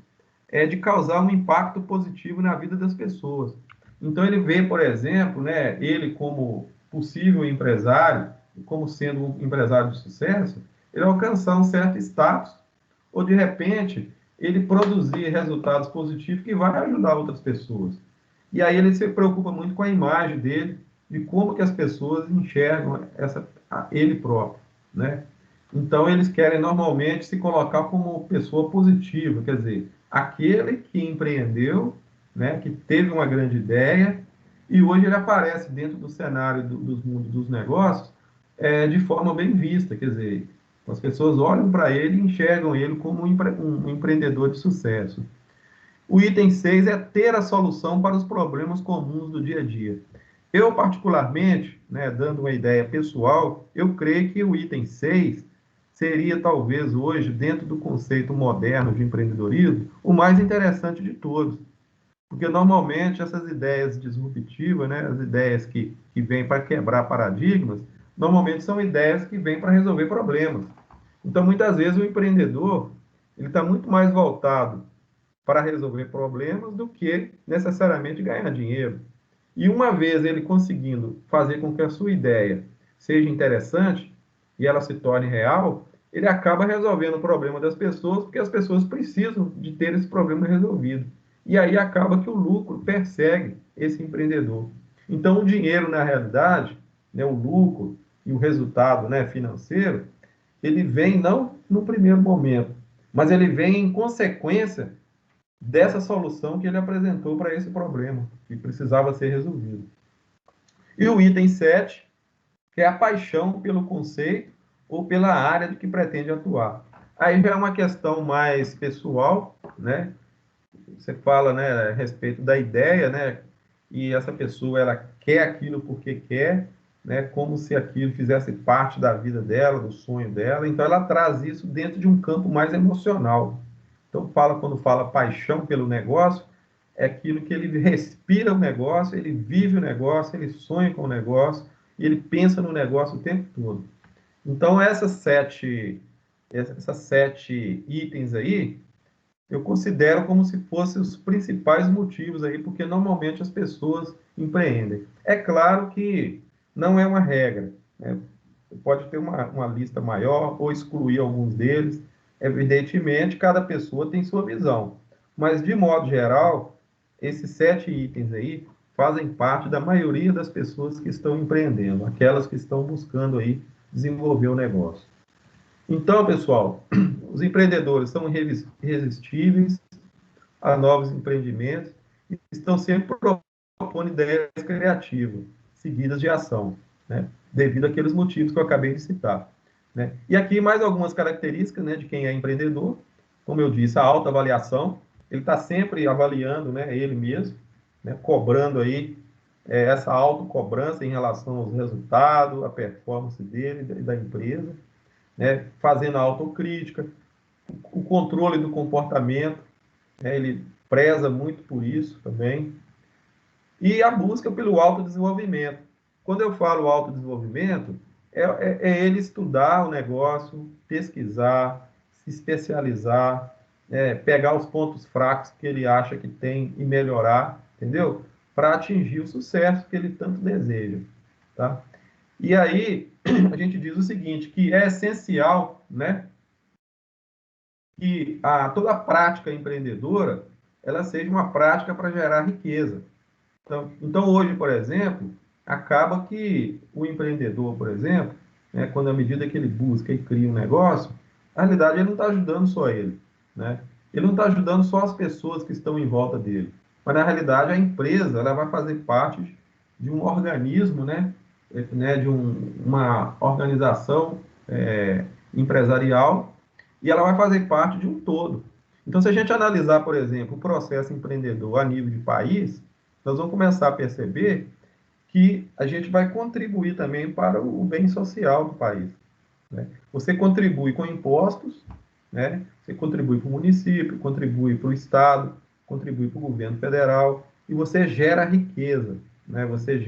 é de causar um impacto positivo na vida das pessoas. Então, ele vê, por exemplo, né, ele como possível empresário, como sendo um empresário de sucesso, ele alcançar um certo status, ou, de repente, ele produzir resultados positivos que vai ajudar outras pessoas. E aí ele se preocupa muito com a imagem dele, de como que as pessoas enxergam ele próprio, né? Então, eles querem normalmente se colocar como pessoa positiva, quer dizer, aquele que empreendeu, né, que teve uma grande ideia, e hoje ele aparece dentro do cenário dos negócios de forma bem vista, quer dizer, as pessoas olham para ele e enxergam ele como um empreendedor de sucesso. O item 6 é ter a solução para os problemas comuns do dia a dia. Eu, particularmente, né, dando uma ideia pessoal, eu creio que o item 6 seria, talvez, hoje, dentro do conceito moderno de empreendedorismo, o mais interessante de todos. Porque, normalmente, essas ideias disruptivas, né, as ideias que vêm para quebrar paradigmas, normalmente são ideias que vêm para resolver problemas. Então, muitas vezes, o empreendedor ele está muito mais voltado para resolver problemas do que necessariamente ganhar dinheiro. E uma vez ele conseguindo fazer com que a sua ideia seja interessante e ela se torne real, ele acaba resolvendo o problema das pessoas, porque as pessoas precisam de ter esse problema resolvido. E aí acaba que o lucro persegue esse empreendedor. Então, o dinheiro, na realidade, né, o lucro e o resultado, né, financeiro, ele vem não no primeiro momento, mas ele vem em consequência dessa solução que ele apresentou para esse problema, que precisava ser resolvido. E o item 7, que é a paixão pelo conceito ou pela área de que pretende atuar. Aí já é uma questão mais pessoal, né? Você fala, né, a respeito da ideia, né? E essa pessoa, ela quer aquilo porque quer, né? Como se aquilo fizesse parte da vida dela, do sonho dela. Então, ela traz isso dentro de um campo mais emocional. Então, quando fala paixão pelo negócio, é aquilo que ele respira o negócio, ele vive o negócio, ele sonha com o negócio, e ele pensa no negócio o tempo todo. Então, essas sete itens aí, eu considero como se fossem os principais motivos aí, porque normalmente as pessoas empreendem. É claro que não é uma regra, né? Pode ter uma lista maior ou excluir alguns deles. Evidentemente, cada pessoa tem sua visão. Mas, de modo geral, esses 7 itens aí fazem parte da maioria das pessoas que estão empreendendo, aquelas que estão buscando aí desenvolver o negócio. Então, pessoal, os empreendedores são irresistíveis a novos empreendimentos e estão sempre propondo ideias criativas, seguidas de ação, né? Devido àqueles motivos que eu acabei de citar, né? E aqui mais algumas características, né, de quem é empreendedor. Como eu disse, a autoavaliação, ele está sempre avaliando, né, ele mesmo, né, cobrando aí essa autocobrança em relação aos resultados, a performance dele e da empresa, né, fazendo a autocrítica, o controle do comportamento, né, ele preza muito por isso também, e a busca pelo autodesenvolvimento. Quando eu falo autodesenvolvimento, é ele estudar o negócio, pesquisar, se especializar, pegar os pontos fracos que ele acha que tem e melhorar, entendeu? Para atingir o sucesso que ele tanto deseja, tá? E aí, a gente diz o seguinte, que é essencial, né, que toda a prática empreendedora, ela seja uma prática para gerar riqueza. Então, hoje, por exemplo, acaba que o empreendedor, por exemplo, né, quando à medida que ele busca e cria um negócio, na realidade ele não está ajudando só ele, né? Ele não está ajudando só as pessoas que estão em volta dele, mas na realidade a empresa ela vai fazer parte de um organismo, né, de uma organização empresarial e ela vai fazer parte de um todo. Então, se a gente analisar, por exemplo, o processo empreendedor a nível de país, nós vamos começar a perceber que a gente vai contribuir também para o bem social do país, né? Você contribui com impostos, né? Você contribui para o município, contribui para o Estado, contribui para o governo federal, e você gera riqueza, né? Você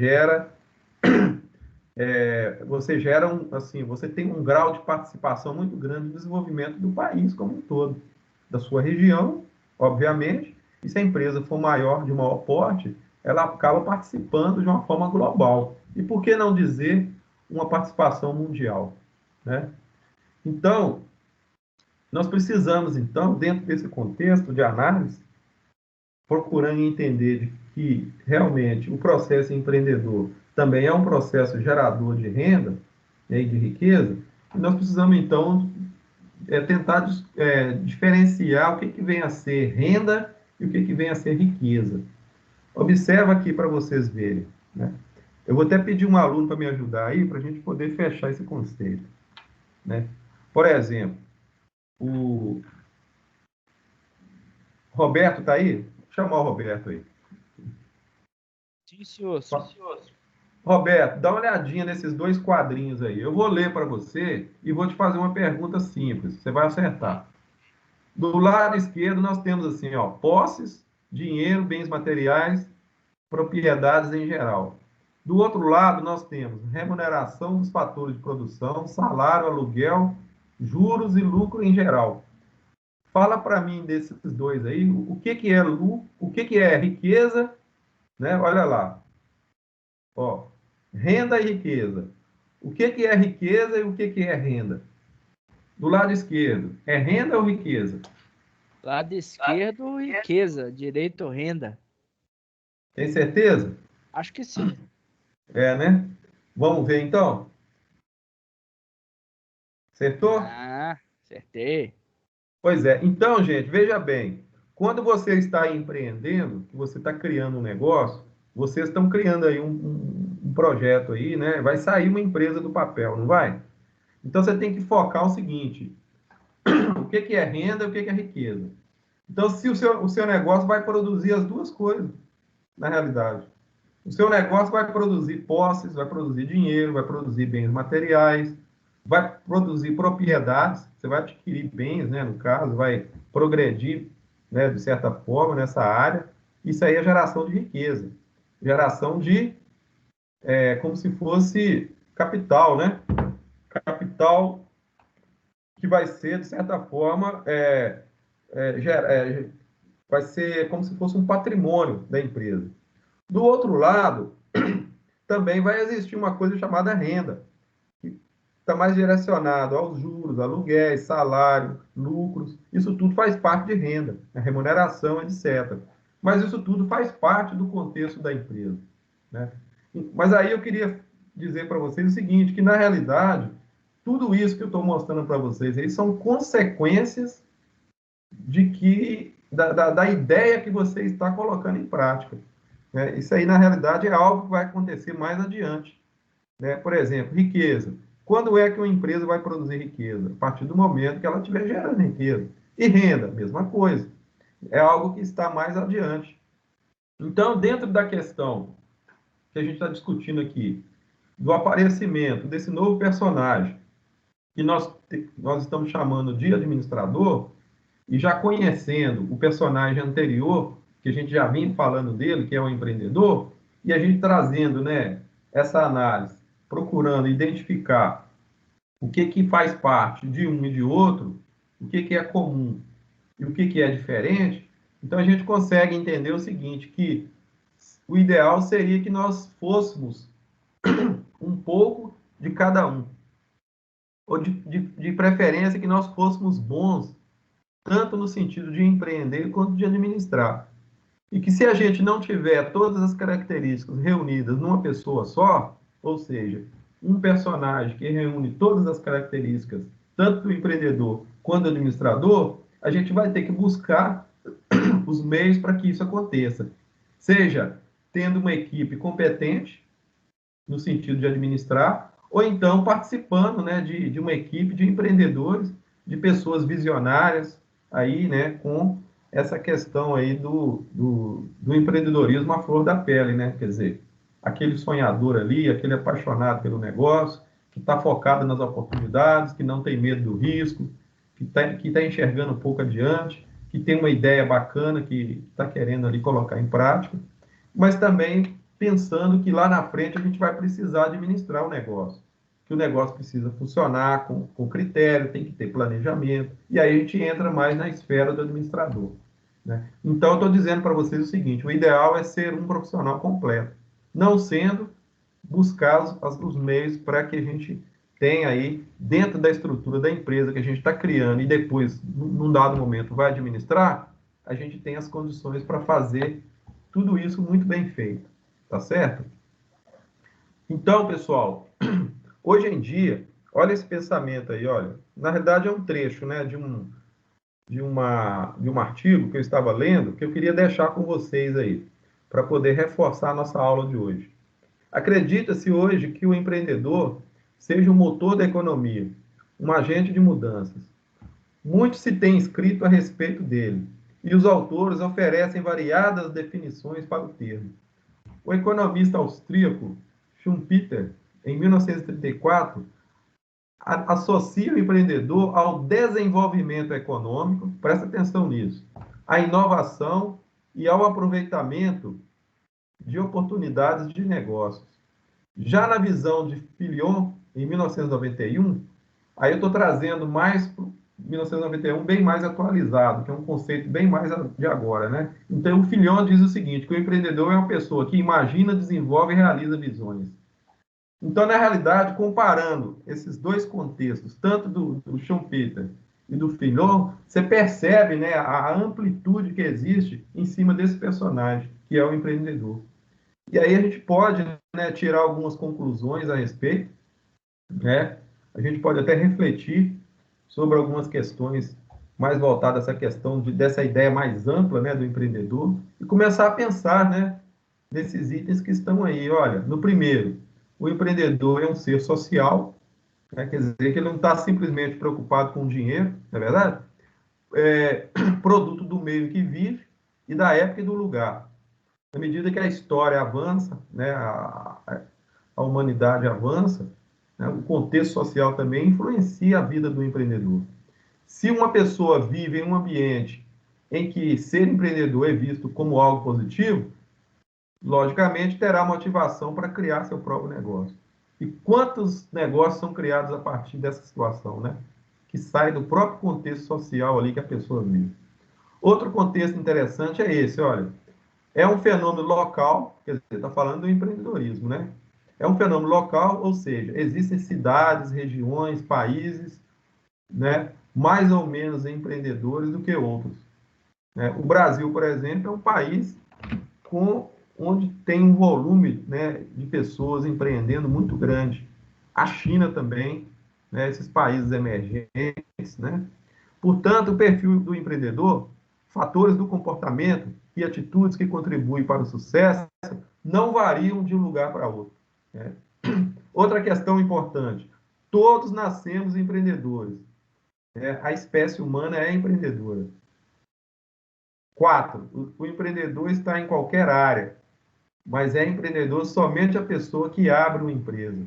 tem um grau de participação muito grande no desenvolvimento do país como um todo, da sua região, obviamente, e se a empresa for maior, de maior porte, ela acaba participando de uma forma global. E por que não dizer uma participação mundial, né? Então, nós precisamos, então, dentro desse contexto de análise, procurando entender que realmente o processo empreendedor também é um processo gerador de renda, né, e de riqueza, e nós precisamos, então, tentar diferenciar o que vem a ser renda e o que vem a ser riqueza. Observa aqui para vocês verem, né? Eu vou até pedir um aluno para me ajudar aí, para a gente poder fechar esse conceito, né? Por exemplo, o Roberto está aí? Vou chamar o Roberto aí. Sim, senhor. Roberto, dá uma olhadinha nesses 2 quadrinhos aí. Eu vou ler para você e vou te fazer uma pergunta simples. Você vai acertar. Do lado esquerdo, nós temos assim, ó, posses, dinheiro, bens materiais, propriedades em geral. Do outro lado, nós temos remuneração dos fatores de produção, salário, aluguel, juros e lucro em geral. Fala para mim desses 2 aí, o que é lucro, o que é riqueza, né? Olha lá. Ó, renda e riqueza. O que é riqueza e o que é renda? Do lado esquerdo, é renda ou riqueza? Lado esquerdo, riqueza. Direito, renda. Tem certeza? Acho que sim. Né? Vamos ver então? Acertou? Acertei. Pois é. Então, gente, veja bem. Quando você está empreendendo, que você está criando um negócio, vocês estão criando aí um um projeto aí, né? Vai sair uma empresa do papel, não vai? Então, você tem que focar o seguinte, o que é renda e o que é riqueza. Então, se o seu negócio vai produzir as duas coisas, na realidade. O seu negócio vai produzir posses, vai produzir dinheiro, vai produzir bens materiais, vai produzir propriedades, você vai adquirir bens, né, no caso, vai progredir, né, de certa forma, nessa área. Isso aí é geração de riqueza. Geração de, como se fosse capital, né? Capital que vai ser, de certa forma, vai ser como se fosse um patrimônio da empresa. Do outro lado, também vai existir uma coisa chamada renda, que está mais direcionado aos juros, aluguéis, salário, lucros. Isso tudo faz parte de renda, a remuneração, etc. Mas isso tudo faz parte do contexto da empresa, né? Mas aí eu queria dizer para vocês o seguinte, que na realidade, tudo isso que eu estou mostrando para vocês aí são consequências da ideia que você está colocando em prática. Né? Isso aí, na realidade, é algo que vai acontecer mais adiante. Né? Por exemplo, riqueza. Quando é que uma empresa vai produzir riqueza? A partir do momento que ela estiver gerando riqueza. E renda, mesma coisa. É algo que está mais adiante. Então, dentro da questão que a gente está discutindo aqui, do aparecimento desse novo personagem, que nós estamos chamando de administrador, e já conhecendo o personagem anterior, que a gente já vinha falando dele, que é o empreendedor, e a gente trazendo, né, essa análise, procurando identificar o que faz parte de um e de outro, o que é comum e o que é diferente, então a gente consegue entender o seguinte, que o ideal seria que nós fôssemos um pouco de cada um, ou de preferência que nós fôssemos bons tanto no sentido de empreender quanto de administrar. E que se a gente não tiver todas as características reunidas numa pessoa só, ou seja, um personagem que reúne todas as características, tanto do empreendedor quanto do administrador, a gente vai ter que buscar os meios para que isso aconteça. Seja tendo uma equipe competente, no sentido de administrar, ou então participando, né, de uma equipe de empreendedores, de pessoas visionárias, aí, né, com essa questão aí do empreendedorismo à flor da pele, né? Quer dizer, aquele sonhador ali, aquele apaixonado pelo negócio, que está focado nas oportunidades, que não tem medo do risco, que tá enxergando um pouco adiante, que tem uma ideia bacana, que está querendo ali colocar em prática, mas também pensando que lá na frente a gente vai precisar administrar o negócio, que o negócio precisa funcionar com critério, tem que ter planejamento, e aí a gente entra mais na esfera do administrador. Né? Então, eu estou dizendo para vocês o seguinte, o ideal é ser um profissional completo, não sendo buscar os meios para que a gente tenha aí, dentro da estrutura da empresa que a gente está criando e depois, num dado momento, vai administrar, a gente tem as condições para fazer tudo isso muito bem feito, tá certo? Então, pessoal, hoje em dia, olha esse pensamento aí, olha, na verdade é um trecho, né, de um artigo que eu estava lendo, que eu queria deixar com vocês aí, para poder reforçar a nossa aula de hoje. Acredita-se hoje que o empreendedor seja o motor da economia, um agente de mudanças. Muito se tem escrito a respeito dele, e os autores oferecem variadas definições para o termo. O economista austríaco Schumpeter, em 1934, associa o empreendedor ao desenvolvimento econômico, presta atenção nisso, à inovação e ao aproveitamento de oportunidades de negócios. Já na visão de Fillon, em 1991, aí eu estou trazendo mais para 1991, bem mais atualizado, que é um conceito bem mais de agora, né? Então, o Fillon diz o seguinte, que o empreendedor é uma pessoa que imagina, desenvolve e realiza visões. Então, na realidade, comparando esses dois contextos, tanto do Schumpeter e do Fillon, você percebe, né, a amplitude que existe em cima desse personagem, que é o empreendedor. E aí a gente pode, né, tirar algumas conclusões a respeito, né? A gente pode até refletir sobre algumas questões mais voltadas a essa questão dessa ideia mais ampla, né, do empreendedor, e começar a pensar, né, nesses itens que estão aí. Olha, no primeiro, o empreendedor é um ser social, né? Quer dizer que ele não está simplesmente preocupado com o dinheiro, não é verdade? Produto do meio que vive e da época e do lugar. À medida que a história avança, né, a humanidade avança, né, o contexto social também influencia a vida do empreendedor. Se uma pessoa vive em um ambiente em que ser empreendedor é visto como algo positivo, logicamente terá motivação para criar seu próprio negócio. E quantos negócios são criados a partir dessa situação, né? Que sai do próprio contexto social ali que a pessoa vive. Outro contexto interessante é esse, olha, é um fenômeno local, quer dizer, está falando do empreendedorismo, né? É um fenômeno local, ou seja, existem cidades, regiões, países, né, mais ou menos empreendedores do que outros, né? O Brasil, por exemplo, é um país onde tem um volume, né, de pessoas empreendendo muito grande. A China também, né, esses países emergentes, né? Portanto, o perfil do empreendedor, fatores do comportamento e atitudes que contribuem para o sucesso não variam de um lugar para outro, né? Outra questão importante: todos nascemos empreendedores, né? A espécie humana é empreendedora. 4. O empreendedor está em qualquer área, mas é empreendedor somente a pessoa que abre uma empresa.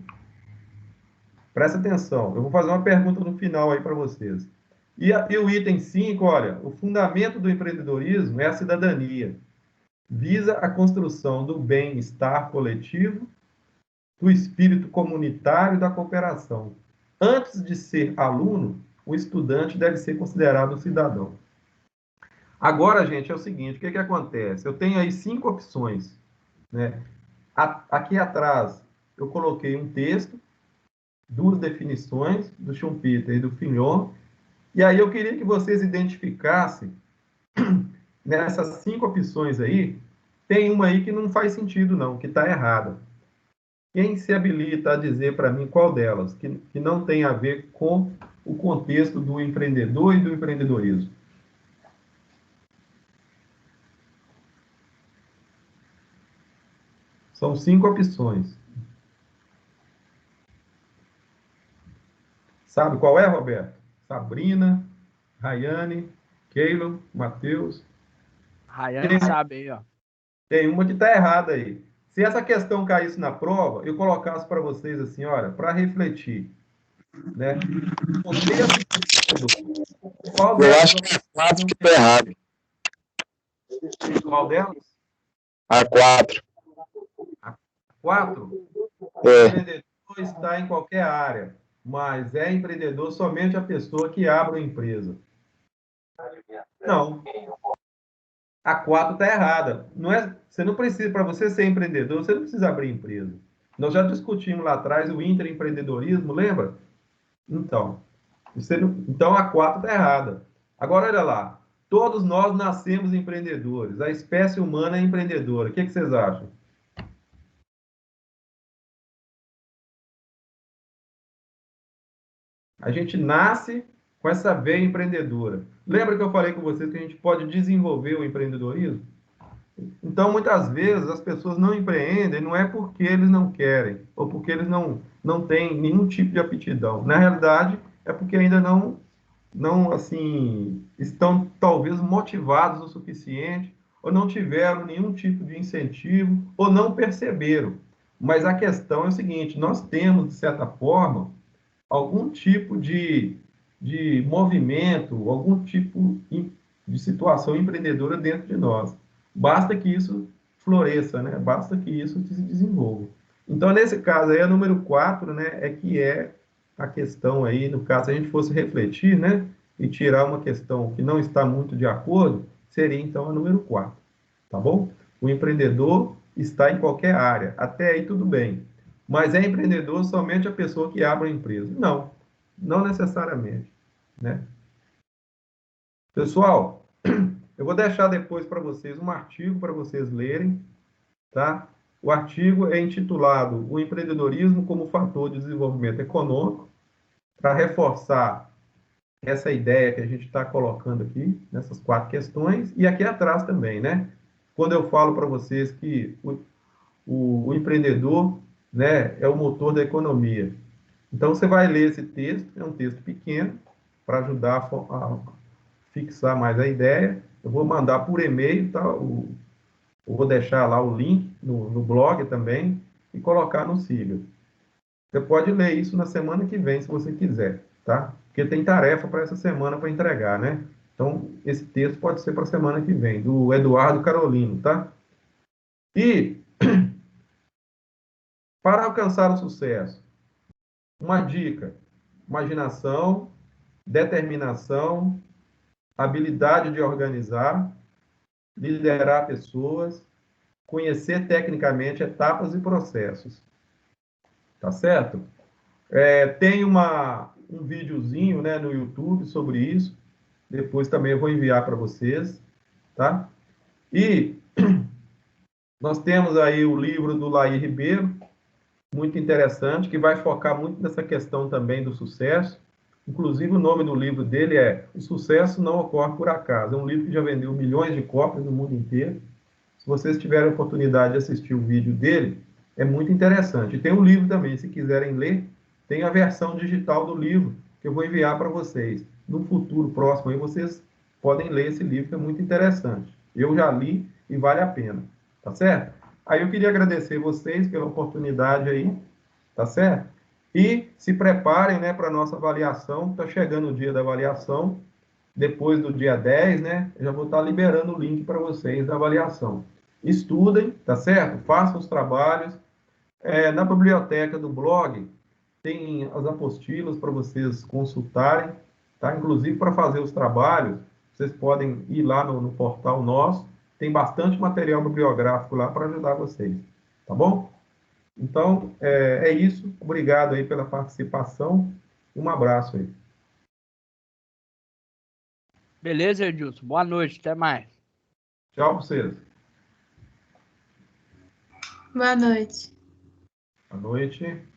Presta atenção, eu vou fazer uma pergunta no final aí para vocês. E o item 5, olha, o fundamento do empreendedorismo é a cidadania. Visa a construção do bem-estar coletivo, do espírito comunitário e da cooperação. Antes de ser aluno, o estudante deve ser considerado um cidadão. Agora, gente, é o seguinte, o que acontece? Eu tenho aí 5 opções, né? Aqui atrás, eu coloquei um texto, 2 definições, do Schumpeter e do Fillon, e aí eu queria que vocês identificassem, nessas 5 opções aí, tem uma aí que não faz sentido não, que está errada. Quem se habilita a dizer para mim qual delas, que não tem a ver com o contexto do empreendedor e do empreendedorismo? São 5 opções. Sabe qual é, Roberto? Sabrina, Rayane, Keylon, Matheus. Rayane sabe aí, ó. Tem uma que está errada aí. Se essa questão caísse na prova, eu colocasse para vocês assim, olha, para refletir, né? Eu acho que é 4 que está errado. Qual delas? A 4. 4? O É. empreendedor está em qualquer área, mas é empreendedor somente a pessoa que abre uma empresa. Não. A 4 está errada. Você não precisa, para você ser empreendedor, você não precisa abrir empresa. Nós já discutimos lá atrás o intraempreendedorismo, lembra? Então, então a 4 está errada. Agora, olha lá. Todos nós nascemos empreendedores. A espécie humana é empreendedora. O que vocês acham? A gente nasce com essa veia empreendedora. Lembra que eu falei com vocês que a gente pode desenvolver o empreendedorismo? Então, muitas vezes, as pessoas não empreendem, não é porque eles não querem, ou porque eles não têm nenhum tipo de aptidão. Na realidade, é porque ainda não assim, estão talvez motivados o suficiente, ou não tiveram nenhum tipo de incentivo, ou não perceberam. Mas a questão é o seguinte: nós temos, de certa forma, algum tipo de movimento, algum tipo de situação empreendedora dentro de nós. Basta que isso floresça, né? Basta que isso se desenvolva. Então, nesse caso aí, a número 4, né, é a questão aí, no caso, se a gente fosse refletir, né, e tirar uma questão que não está muito de acordo, seria então a número 4, tá bom? O empreendedor está em qualquer área, até aí tudo bem. Mas é empreendedor somente a pessoa que abre a empresa. Não, não necessariamente, né? Pessoal, eu vou deixar depois para vocês um artigo para vocês lerem, tá? O artigo é intitulado O Empreendedorismo como Fator de Desenvolvimento Econômico, para reforçar essa ideia que a gente está colocando aqui, nessas 4 questões, e aqui atrás também, né? Quando eu falo para vocês que o empreendedor, né, é o motor da economia. Então, você vai ler esse texto, é um texto pequeno, para ajudar a fixar mais a ideia. Eu vou mandar por e-mail, tá? Eu vou deixar lá o link no blog também e colocar no Siga. Você pode ler isso na semana que vem, se você quiser, tá? Porque tem tarefa para essa semana para entregar, né? Então, esse texto pode ser para a semana que vem, do Eduardo Carolino, tá? E, para alcançar o sucesso, uma dica: imaginação, determinação, habilidade de organizar, liderar pessoas, conhecer tecnicamente etapas e processos. Tá certo? Tem um videozinho, né, no YouTube sobre isso. Depois também eu vou enviar para vocês, tá? E nós temos aí o livro do Laí Ribeiro, muito interessante, que vai focar muito nessa questão também do sucesso. Inclusive, o nome do livro dele é O Sucesso Não Ocorre por Acaso. É um livro que já vendeu milhões de cópias no mundo inteiro. Se vocês tiverem a oportunidade de assistir o vídeo dele, é muito interessante. E tem um livro também, se quiserem ler, tem a versão digital do livro, que eu vou enviar para vocês. No futuro próximo, aí vocês podem ler esse livro, que é muito interessante. Eu já li e vale a pena. Tá certo? Aí eu queria agradecer vocês pela oportunidade aí, tá certo? E se preparem, né, para a nossa avaliação. Está chegando o dia da avaliação. Depois do dia 10, né, eu já vou estar liberando o link para vocês da avaliação. Estudem, tá certo? Façam os trabalhos. Na biblioteca do blog, tem as apostilas para vocês consultarem, tá? Inclusive, para fazer os trabalhos, vocês podem ir lá no portal nosso. Tem bastante material bibliográfico lá para ajudar vocês, tá bom? Então, é isso. Obrigado aí pela participação. Um abraço aí. Beleza, Edilson. Boa noite. Até mais. Tchau para vocês. Boa noite. Boa noite.